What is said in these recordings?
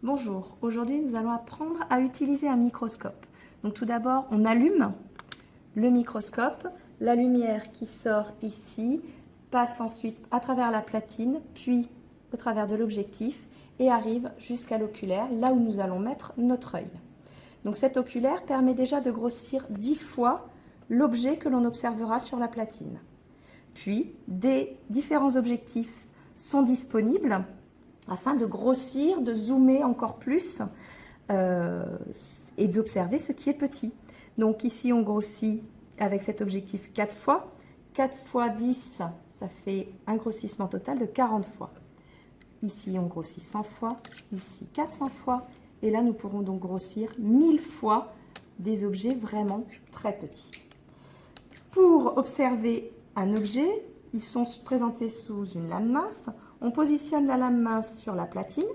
Bonjour, aujourd'hui nous allons apprendre à utiliser un microscope. Donc tout d'abord on allume le microscope, la lumière qui sort ici passe ensuite à travers la platine, puis au travers de l'objectif et arrive jusqu'à l'oculaire, là où nous allons mettre notre œil. Donc cet oculaire permet déjà de grossir 10 fois l'objet que l'on observera sur la platine. Puis des différents objectifs sont disponibles afin de grossir, de zoomer encore plus et d'observer ce qui est petit. Donc ici on grossit avec cet objectif 4 fois. 4 fois 10, ça fait un grossissement total de 40 fois. Ici on grossit 100 fois, ici 400 fois, et là nous pourrons donc grossir 1000 fois des objets vraiment très petits. Pour observer un objet, ils sont présentés sous une lame mince. On positionne la lame mince sur la platine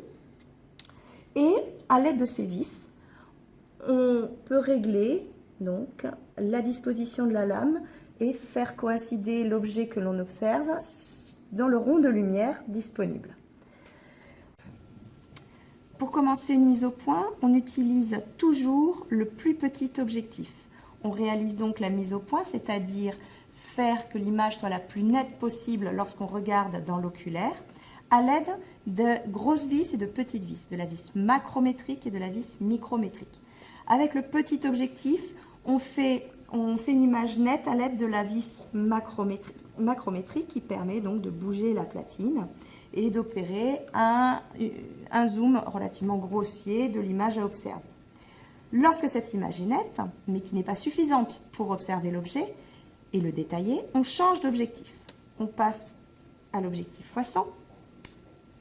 et à l'aide de ces vis, on peut régler donc la disposition de la lame et faire coïncider l'objet que l'on observe dans le rond de lumière disponible. Pour commencer une mise au point, on utilise toujours le plus petit objectif. On réalise donc la mise au point, c'est-à-dire faire que l'image soit la plus nette possible lorsqu'on regarde dans l'oculaire, à l'aide de grosses vis et de petites vis, de la vis macrométrique et de la vis micrométrique. Avec le petit objectif, on fait une image nette à l'aide de la vis macrométrique qui permet donc de bouger la platine et d'opérer un zoom relativement grossier de l'image à observer. Lorsque cette image est nette, mais qui n'est pas suffisante pour observer l'objet et le détailler, on change d'objectif. On passe à l'objectif x100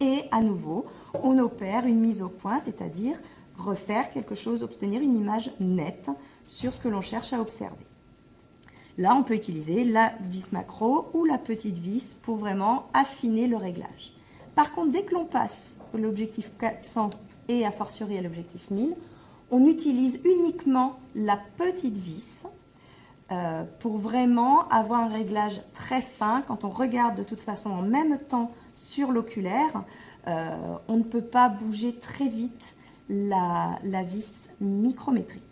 et à nouveau, on opère une mise au point, c'est-à-dire refaire quelque chose, obtenir une image nette sur ce que l'on cherche à observer. Là, on peut utiliser la vis macro ou la petite vis pour vraiment affiner le réglage. Par contre, dès que l'on passe l'objectif 400 et a fortiori à l'objectif 1000, on utilise uniquement la petite vis pour vraiment avoir un réglage très fin. Quand on regarde de toute façon en même temps sur l'oculaire, on ne peut pas bouger très vite la vis micrométrique.